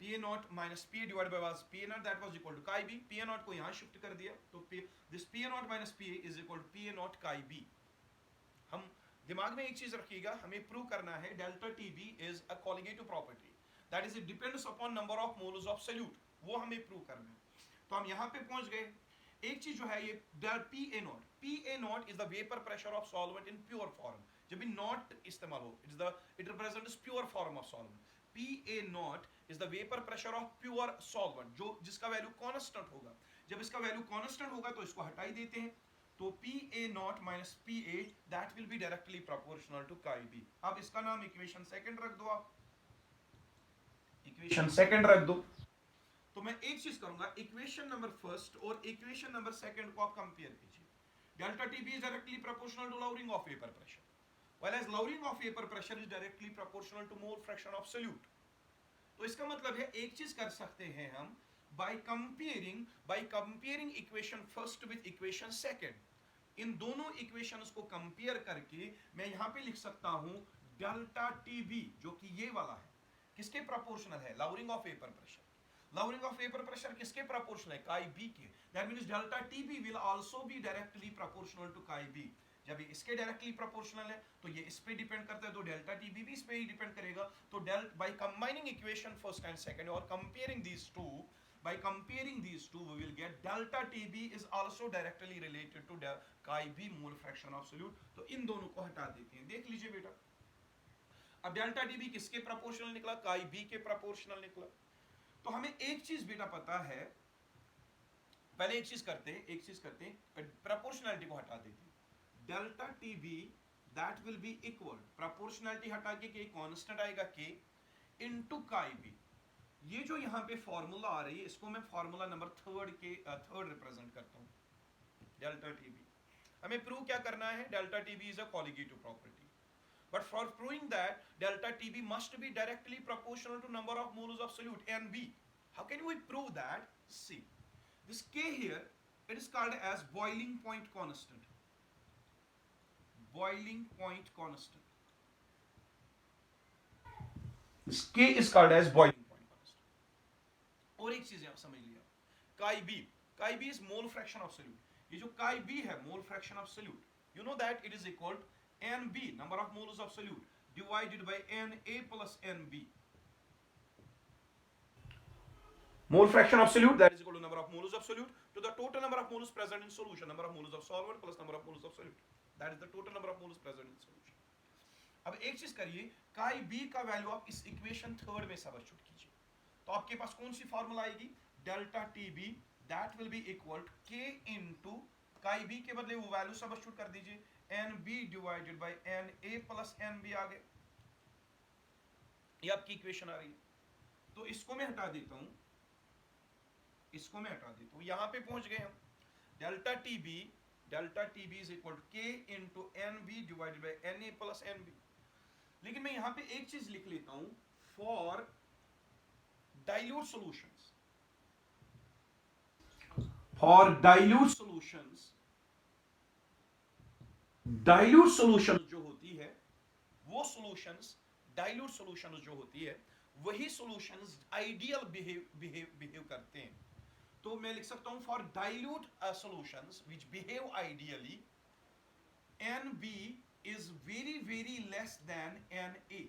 P A nought minus P A divide by P A nought that was equal to chi B. P A nought को यहां शिफ्ट कर दिया तो this P A nought minus P A is equal to P A nought chi B. हम दिमाग में एक चीज रखिएगा, हमें प्रूव करना है delta TB is a colligative property that is it depends upon number of moles of solute, वो हमें प्रूव करना है। तो हम यहां पे पहुंच गए। एक चीज जो है ये P A not is the vapour pressure of solvent in pure form. जब भी नॉट इस्तेमाल हो it represents pure form of solvent. P A not is the vapour pressure of pure solvent जो जिसका वैल्यू कांस्टेंट होगा। जब इसका वैल्यू कांस्टेंट होगा तो इसको हटा ही देते हैं, तो P A nought minus P A that will be directly proportional to chi B. अब इसका नाम इक्वेशन सेकंड रख दो, आप इक्वेशन सेकंड रख दो। तो मैं एक चीज करूंगा, इक्वेशन नंबर फर्स्ट और इक्वेशन नंबर सेकंड को आप कंपेयर कीजिए। Delta TB is directly proportional to lowering of vapour pressure, whereas lowering of vapour pressure is directly proportional to mole fraction of solute. तो इसका मतलब है एक चीज कर सकते हैं हम by comparing equation first with equation second. इन दोनों इक्वेशंस को कंपेयर करके मैं यहां पे लिख सकता हूं डेल्टा टीबी जो कि ये वाला है किसके प्रोपोर्शनल है, lowering of vapour pressure. Lowering of vapour pressure किसके प्रोपोर्शनल है, काई बी के। That means delta TB will also be directly proportional to chi B. जब ये इसके डायरेक्टली प्रोपोर्शनल है तो ये इस पे डिपेंड करता है, तो डेल्टा टीबी भी इस पे ही डिपेंड करेगा। तो by combining equation first and second और comparing these two, by comparing these two we will get delta TB is also directly related to chi b mole fraction of solute। तो इन दोनों को हटा देते हैं, देख लीजिए बेटा। अब डेल्टा TB किसके प्रोपोर्शनल निकला, chi b के प्रोपोर्शनल निकला। तो हमें एक चीज बेटा पता है, पहले एक चीज करते हैं प्रोपोर्शनलिटी को हटा देते हैं। Delta TB that will be equal, proportionality हटा के k कांस्टेंट आएगा k इनटू chi b। ये जो यहाँ पे फॉर्मूला आ रही है इसको मैं फॉर्मूला नंबर थर्ड रिप्रेजेंट करता हूँ डेल्टा टीबी। हमें प्रूव क्या करना है, delta TB is a colligative property. But for proving that delta TB must be directly proportional to number of moles of solute NB. How can we prove that? See, this K here, it is called as boiling point constant. Boiling point constant. This K is called as boiling point constant. और एक चीज आप समझ लिया, chi B is mole fraction of solute. ये जो काई बी है, mole fraction of solute, you know that it is equal N B, number of moles of solute, divided by N A plus N B. Mole fraction of solute, that is equal to number of moles of solute to the total number of moles present in solution, number of moles of solvent plus number of moles of solute. That is the total number of moles present in solution. अब एक चीज करिए, काई बी का वैल्यू आप इस इक्वेशन थर्ड में सब्स्टिट्यूट कीजिए, तो आपके पास कौन सी फॉर्मूला आएगी? Delta T B that will be equal K into chi B के बदले वो वैल्यू सब्स्टिट्यूट कर दीजिए, N B divided by N A plus N B आ गए. ये आपकी इक्वेशन आ रही है. तो इसको मैं हटा देता हूं, इसको मैं हटा देता हूं, यहां पे पहुंच गए हम. Delta T B is equal to K into N B divided by N A plus N B. लेकिन मैं यहां पे एक चीज लिख लेता हूं, for dilute solutions, dilute solutions जो होती है, वो सॉल्यूशंस, डाइल्यूट सॉल्यूशंस जो होती है, वही सॉल्यूशंस आइडियल बिहेव करते हैं. तो मैं लिख सकता हूं, for dilute solutions which behave ideally, N B is very very less than N A.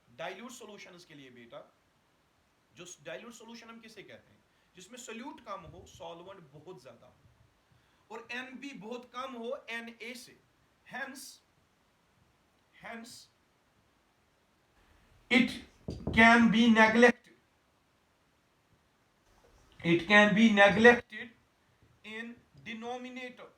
Dilute solutions के लिए बेटा, जो डाइल्यूट सॉल्यूशन हम किसे कहते हैं? जिसमें सोल्यूट कम हो, सॉल्वेंट बहुत ज्यादा हो, और एन बी बहुत कम हो एन ए से. Hence it can be neglected in denominator.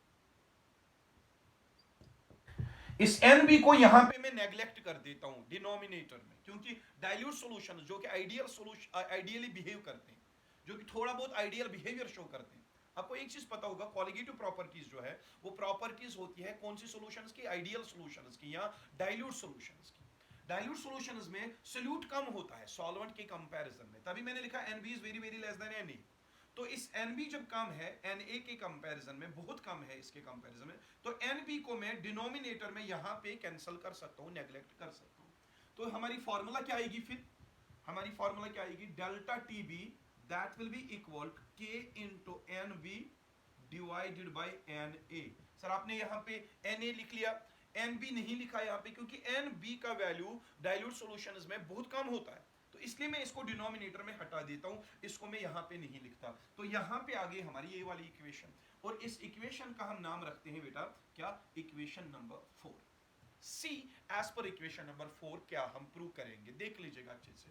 इस NB को यहां पे मैं नेग्लेक्ट कर देता हूं डिनोमिनेटर में, क्योंकि डाइल्यूट सॉल्यूशन जो कि आइडियली बिहेव करते हैं, जो कि थोड़ा बहुत आइडियल बिहेवियर शो करते हैं. आपको एक चीज पता होगा, कॉलिगेटिव प्रॉपर्टीज जो है वो प्रॉपर्टीज होती है कौन सी सॉल्यूशंस की? आइडियल सॉल्यूशंस की या डाइल्यूट सॉल्यूशंस की. डाइल्यूट सॉल्यूशंस में सोल्यूट कम होता है सॉल्वेंट के कंपैरिजन में, तभी मैंने लिखा NB is very very less then Na. तो इस NB जब कम है Na के कंपैरिजन में, बहुत कम है इसके कंपैरिजन में, तो NB को मैं डिनोमिनेटर में यहां पे कैंसिल कर सकता हूं, नेग्लेक्ट कर सकता हूं. तो हमारी फार्मूला क्या आएगी फिर? हमारी फार्मूला क्या आएगी? Delta TB that will be equal K into NB divided by Na. Sir आपने यहां पे Na लिख लिया, NB नहीं लिखा यहाँ पे, क्योंकि NB का वैल्यू डाइल्यूट सॉल्यूशंस में बहुत कम होता है, तो इसलिए मैं इसको डिनोमिनेटर में हटा देता हूं, इसको मैं यहाँ पे नहीं लिखता. तो यहाँ पे आ गई हमारी ये वाली इक्वेशन, और इस इक्वेशन का हम नाम रखते हैं बेटा क्या? Equation number 4. सी एज पर इक्वेशन नंबर 4 क्या हम प्रूव करेंगे, देख लीजिएगा अच्छे से.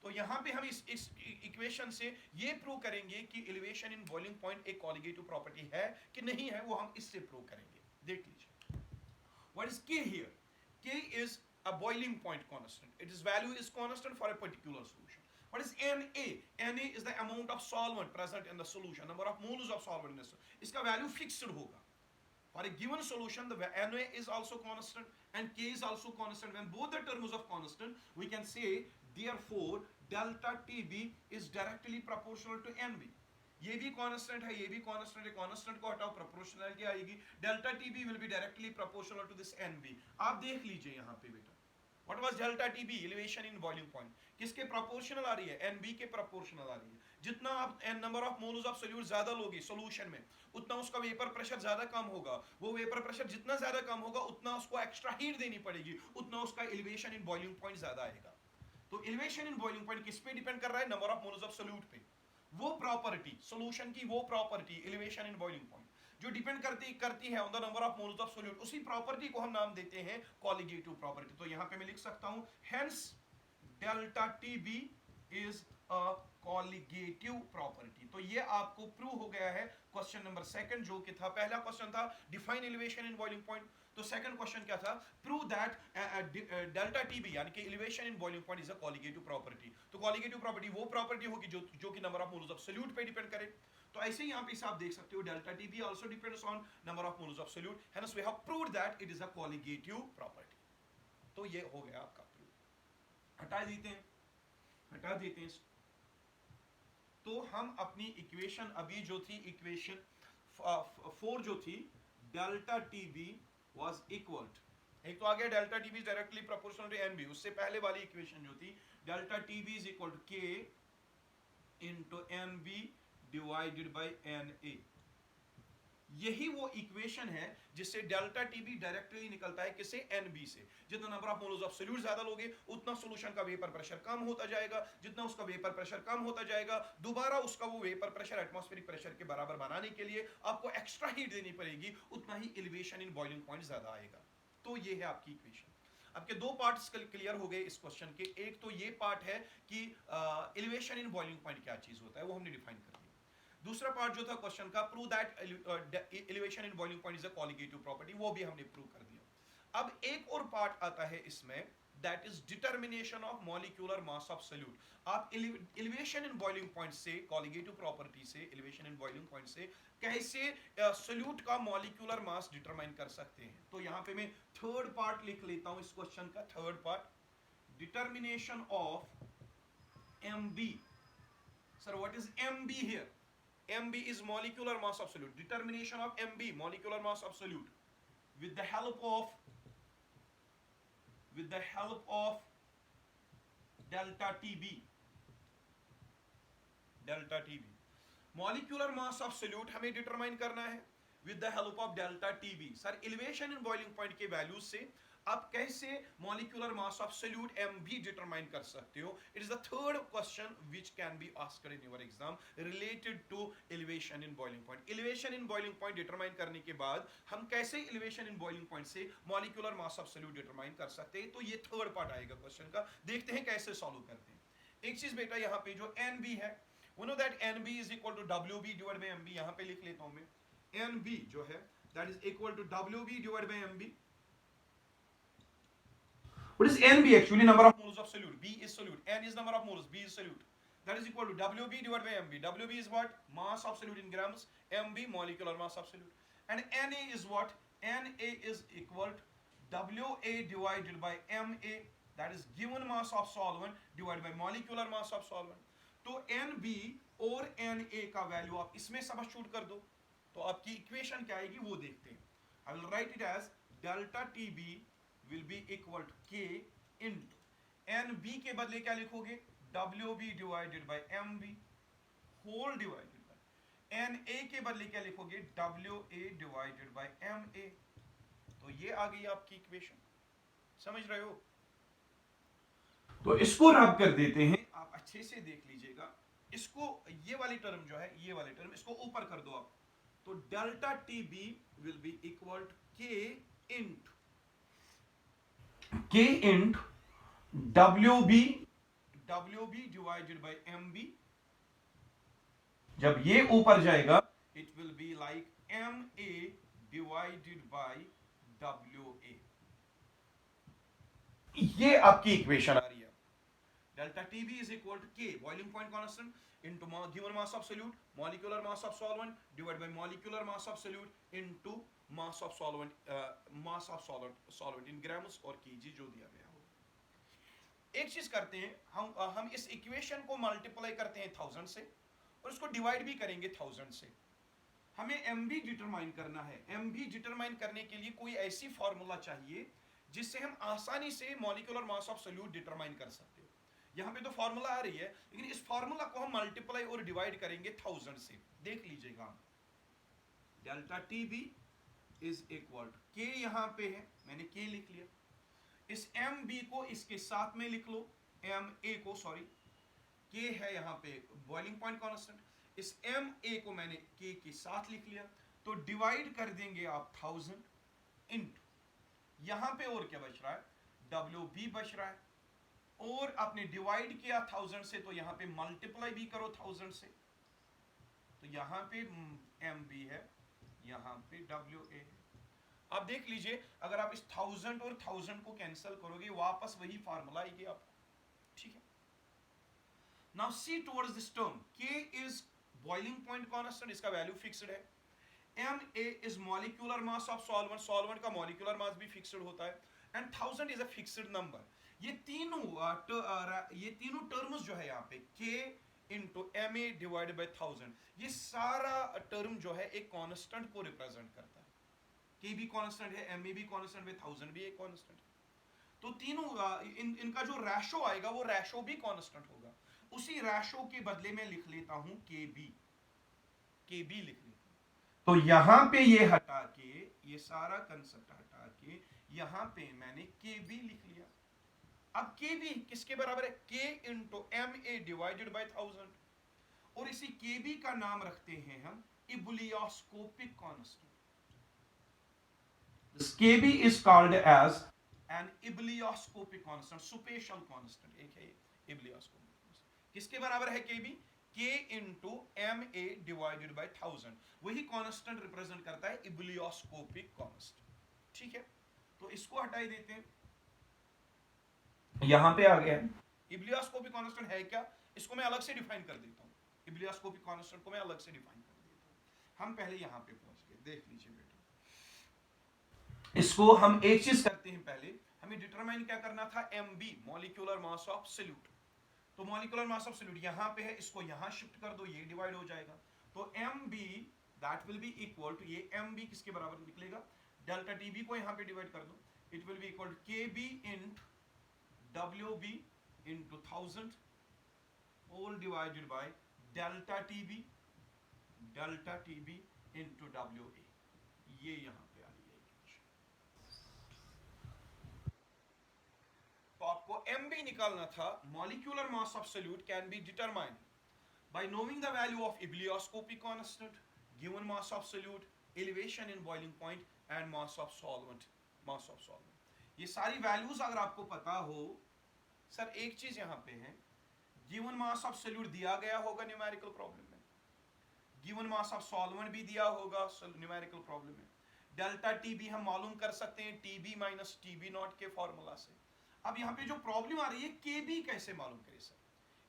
तो यहां पे हम इस इक्वेशन से ये प्रूव करेंगे कि एलिवेशन इन बॉइलिंग पॉइंट एक कॉलिगेटिव प्रॉपर्टी है कि नहीं है, वो हम इससे प्रूव करेंगे. देख लीजिए. What is K here? K is a boiling point constant. Its value is constant for a particular solution. What is Na? Na is the amount of solvent present in the solution, number of moles of solvent in this. इसका value fixed होगा. For a given solution, the Na is also constant and K is also constant. When both the terms of constant, we can say therefore delta TB is directly proportional to NB. ये भी कांस्टेंट है, ये भी कांस्टेंट है, कांस्टेंट को हटाओ, प्रोपोर्शनलिटी आएगी. Delta TB will be directly proportional to this NB. आप देख लीजिए यहाँ पे बेटा, what was delta TB? Elevation in boiling point. किसके प्रोपोर्शनल आ रही है? एनबी के प्रोपोर्शनल आ रही है. जितना आप number of moles of solute ज्यादा लोगे सॉल्यूशन में, उतना उसका वेपर प्रेशर ज्यादा कम होगा. वो वेपर प्रेशर जितना ज्यादा कम होगा, उतना उसको एक्स्ट्रा हीट देनी पड़ेगी, उतना उसका एलिवेशन इन बॉइलिंग पॉइंट ज्यादा आएगा. तो एलिवेशन इन बॉइलिंग पॉइंट किस पे डिपेंड कर रहा है? Number of moles of solute पे. वो प्रॉपर्टी सॉल्यूशन की, वो property elevation in boiling point जो डिपेंड करती है on the number of moles of solute, उसी प्रॉपर्टी को हम नाम देते हैं कॉलिगेटिव प्रॉपर्टी. तो यहां पे मैं लिख सकता हूं, hence delta TB is a colligative property. तो ये आपको प्रूव हो गया है क्वेश्चन नंबर सेकंड, जो कि था पहला क्वेश्चन था define elevation in boiling point, तो सेकंड क्वेश्चन क्या था, प्रूव दैट डेल्टा टीबी यानी कि elevation in boiling point is a colligative property. तो कॉलिगेटिव प्रॉपर्टी वो प्रॉपर्टी होगी जो कि number of moles of solute पे डिपेंड करे। तो ऐसे ही यहां पे आप देख सकते हो delta TB also depends on number of moles of solute, hence we have proved that it is a colligative property. तो ये हो गया आपका प्रूव। हटा देते हैं। तो हम अपनी इक्वेशन अभी जो थी इक्वेशन 4 जो थी, delta TB was equal to, एक तो आ गया delta TB directly proportional to NB, उससे पहले वाली इक्वेशन जो थी delta TB is equal to K into NB divided by N A. यही वो इक्वेशन है जिससे डेल्टा टीबी डायरेक्टली निकलता है किसे, एनबी से। जितना number of moles of solute ज्यादा लोगे उतना सॉल्यूशन का वेपर प्रेशर कम होता जाएगा, जितना उसका वेपर प्रेशर कम होता जाएगा दोबारा उसका वो वेपर प्रेशर एटमॉस्फेरिक प्रेशर के बराबर बनाने के लिए आपको एक्स्ट्रा हीट देनी पड़ेगी, उतना ही एलिवेशन इन बॉइलिंग पॉइंट ज्यादा आएगा। तो ये है आपकी इक्वेशन। आपके दो पार्ट्स क्लियर हो गए इस क्वेश्चन के। एक तो ये पार्ट है कि एलिवेशन इन बॉइलिंग पॉइंट क्या चीज होता है, वो हमने डिफाइन कर दिया। दूसरा पार्ट जो था क्वेश्चन का, prove that elevation in boiling point is a colligative property, वो भी हमने प्रूव कर दिया। अब एक और पार्ट आता है इसमें, that is determination of molecular mass of solute. आप एलिवेशन इन बॉइलिंग पॉइंट से, कॉलिगेटिव प्रॉपर्टी से, एलिवेशन इन बॉइलिंग पॉइंट से कैसे सोल्यूट का मॉलिक्यूलर मास डिटरमाइन कर सकते हैं। तो यहां पे मैं थर्ड पार्ट लिख लेता हूं इस क्वेश्चन का, third part, determination of MB. Sir what is MB here? MB is molecular mass of solute. Determination of MB, molecular mass of solute, with the help of delta TB. Delta TB. Molecular mass of solute हमें determine करना है with the help of delta TB. Sir elevation in boiling point के values से आप कैसे molecular mass of solute MB determine कर सकते हो? It is the third question which can be asked in your exam related to elevation in boiling point. Elevation in boiling point determine करने के बाद हम कैसे एलिवेशन इन बॉइलिंग पॉइंट से molecular mass of solute determine कर सकते हैं? तो ये थर्ड पार्ट आएगा क्वेश्चन का, देखते हैं कैसे सॉल्व करते हैं। एक चीज बेटा यहाँ पे जो NB है, we know that NB is equal to WB divided by MB, यहाँ पे लिख लेता हूं मैं, NB जो है that is equal to WB divided by MB. What is NB actually? Number of moles of solute. B is solute. N is number of moles. B is solute. That is equal to WB divided by MB. WB is what? Mass of solute in grams. MB molecular mass of solute. And Na is what? Na is equal to WA divided by MA. That is given mass of solvent divided by molecular mass of solvent. तो NB और Na का वैल्यू आप इसमें सबस्टिट्यूट कर दो, तो आपकी इक्वेशन क्या आएगी वो देखते हैं। I will write it as delta TB will be equal to K into NB के बदले क्या लिखोगे? WB divided by MB whole divided by NA के बदले क्या लिखोगे? WA divided by MA। तो ये आ गई आपकी इक्वेशन, समझ रहे हो? तो इसको रब कर देते हैं, आप अच्छे से देख लीजिएगा इसको, ये वाली टर्म जो है, ये वाली टर्म इसको ऊपर कर दो आप, तो delta TB will be equal to K into WB divided by MB। जब ये ऊपर जाएगा it will be like MA divided by WA। ये आपकी इक्वेशन आ रही है। Delta TB is equal to K, boiling point constant, into given mass of solute, molecular mass of solvent divided by molecular mass of solute into mass of solvent in grams और kg जो दिया गया हो। एक चीज करते हैं, हम इस इक्वेशन को मल्टीप्लाई करते हैं 1000 से और इसको डिवाइड भी करेंगे 1000 से। हमें MB डिटरमाइन करना है। MB डिटरमाइन करने के लिए कोई ऐसी फॉर्मूला चाहिए जिससे हम आसानी से molecular mass of solute determine कर सकते हो। यहां पे तो फॉर्मूला आ रही है, लेकिन इस फॉर्मूला को हम मल्टीप्लाई और डिवाइड करेंगे 1000 से। देख लीजिएगा, delta TB is equal to K, यहां पे है मैंने K लिख लिया, इस MB को इसके साथ में लिख लो, MA को, सॉरी K है यहां पे बॉइलिंग पॉइंट कांस्टेंट, इस MA को मैंने K के साथ लिख लिया, तो डिवाइड कर देंगे आप 1000 इंटू, यहां पे और क्या बच रहा है? WB बच रहा है, और आपने डिवाइड किया 1000 से, तो यहां पे मल्टीप्लाई भी करो 1000 से, तो यहां पे एम बी है, यहां पे डब्ल्यू ए है। आप देख लीजिए, अगर आप इस 1000 और 1000 को कैंसिल करोगे, वापस वही फार्मूला आएगी आपको, ठीक है। Now see towards this term, K is boiling point constant, इसका वैल्यू फिक्स्ड है। M A is molecular mass of solvent, solvent का मॉलिक्यूलर मास भी फिक्स्ड होता है, and 1000 is a fixed number. ये तीनों टर्म्स जो है यहाँ पे K into M A divided by 1000, ये सारा टर्म जो है एक कांस्टेंट को रिप्रेजेंट करता है। के भी कांस्टेंट है, एम ए भी कांस्टेंट है, 1000 भी एक कांस्टेंट है। तो तीनों इनका जो रेशो आएगा वो रेशो भी कांस्टेंट होगा। उसी रेशो के बदले में लिख लेता हूं के बी लिख लेता हूं। तो यहां पे ये हटा के, ये सारा कंसेप्ट हटा के यहां पे मैंने के बी लिख लिया। अब के बी किसके बराबर है? K into M A divided by 1000, और इसी के बी का नाम रखते हैं हम ebullioscopic constant. This Kb is called as an ebullioscopic constant, special constant एक है इबुलियोस्कोपिक कांस्टेंट। किसके बराबर है K B? K into M A divided by 1000, वही कांस्टेंट रिप्रेजेंट करता है इबुलियोस्कोपिक कांस्टेंट, ठीक है। तो इसको हटाई देते हैं, यहां पे आ गया इबुलियोस्कोपिक कांस्टेंट है क्या, इसको मैं अलग से डिफाइन कर देता हूं। इबुलियोस्कोपिक कांस्टेंट को मैं अलग से डिफाइन कर देता हूं। हम पहले यहां पे पहुंच गए, देख लीजिए बेटा। इसको हम एक चीज करते हैं, पहले हमें डिटरमाइन क्या करना था, M B molecular mass of solute. तो मॉलिक्यूलर मास ऑफ सॉल्यूट यहां पे है, इसको यहां शिफ्ट कर दो, ये डिवाइड हो जाएगा। तो M B that will be equal to, ये एम बी किसके बराबर निकलेगा, डेल्टा टी बी को यहां पे डिवाइड कर दो, it will be equal to K B into W B into 1000 whole divided by delta T B into W A. ये यहां पे आ रही है इक्वेशन। तो आपको एम बी निकालना था, molecular mass of solute can be determined by knowing the value of Iblioscopic constant, given mass of solute, elevation in boiling point and mass of solvent. ये सारी वैल्यूज अगर आपको पता हो, सर एक चीज यहां पे है, गिवन मास ऑफ सोल्यूट दिया गया होगा न्यूमेरिकल प्रॉब्लम में, गिवन मास ऑफ सॉल्वेंट भी दिया होगा न्यूमेरिकल प्रॉब्लम में, डेल्टा टीबी हम मालूम कर सकते हैं टीबी माइनस टीबी नॉट के फॉर्मूला से। अब यहाँ पे जो प्रॉब्लम आ रही है, केबी कैसे मालूम करें सर?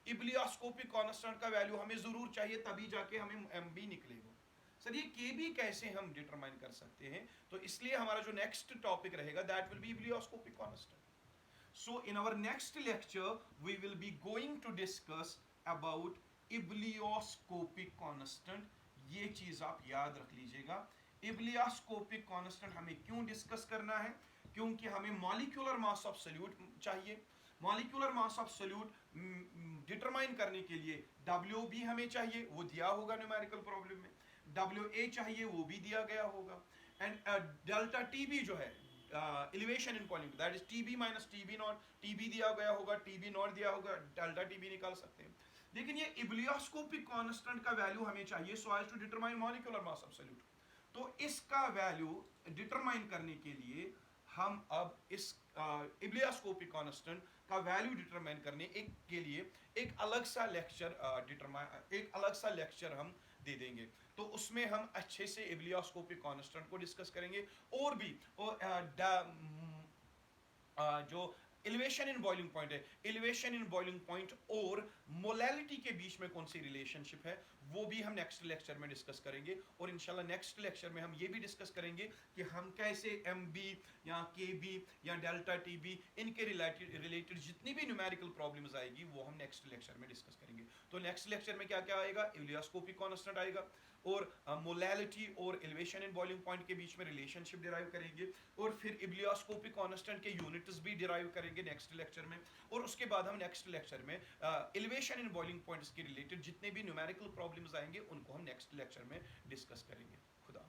इबुलियोस्कोपिक कांस्टेंट का वैल्यू हमें जरूर चाहिए, तभी जाके हमें एमबी निकलेगा। सर ये केबी कैसे हम डिटरमाइन कर सकते हैं? तो इसलिए हमारा जो नेक्स्ट टॉपिक रहेगा that will be ebullioscopic constant. So in our next lecture we will be going to discuss about ebullioscopic constant. ये चीज आप याद रख लीजिएगा। इबुलियोस्कोपिक कांस्टेंट हमें क्यों डिस्कस करना है? क्योंकि हमें मॉलिक्यूलर मास ऑफ सॉल्यूट चाहिए। Molecular mass of solute determine करने के लिए डब्ल्यू बी हमें चाहिए, वो दिया होगा न्यूमेरिकल प्रॉब्लम में, डब्ल्यू ए चाहिए, वो भी दिया गया होगा, एंड डेल्टा टी बी जो है elevation in boiling, that is TB minus TB naught, TB दिया गया होगा, टीबी नॉट दिया होगा, डेल्टा टीबी निकाल सकते हैं। लेकिन ये इबुलियोस्कोपिक कांस्टेंट का वैल्यू हमें चाहिए so as to determine molecular mass of solute. तो इसका वैल्यू डिटरमाइन करने के लिए हम अब इस इबुलियोस्कोपिक कांस्टेंट का वैल्यू डिटरमाइन करने के लिए एक अलग सा लेक्चर हम दे देंगे। तो उसमें हम अच्छे से इबुलियोस्कोपिक कांस्टेंट को डिस्कस करेंगे, और भी जो एलिवेशन इन बॉइलिंग पॉइंट है, एलिवेशन इन बॉइलिंग पॉइंट और मोलैलिटी के बीच में कौन सी रिलेशनशिप है, वो भी हम नेक्स्ट लेक्चर में डिस्कस करेंगे। और इंशाल्लाह नेक्स्ट लेक्चर में हम ये भी डिस्कस करेंगे कि हम कैसे एम बी या के बी या डेल्टा टी बी इनके रिलेटेड जितनी भी न्यूमेरिकल प्रॉब्लम्स आएगी वो हम नेक्स्ट लेक्चर में डिस्कस करेंगे। तो नेक्स्ट लेक्चर में क्या क्या आएगा? इबुलियोस्कोपिक कांस्टेंट आएगा, और मोलैलिटी और एलिवेशन इन बॉइलिंग पॉइंट के बीच में रिलेशनशिप डिराइव करेंगे, और फिर इबुलियोस्कोपिक कांस्टेंट के यूनिट्स भी डिराइव करेंगे नेक्स्ट लेक्चर में। और उसके बाद हम नेक्स्ट लेक्चर में एलिवेशन इन बॉइलिंग पॉइंट्स के रिलेटेड जितने भी न्यूमेरिकल प्रॉब्लम्स आएंगे उनको हम नेक्स्ट लेक्चर में डिस्कस करेंगे। खुदा।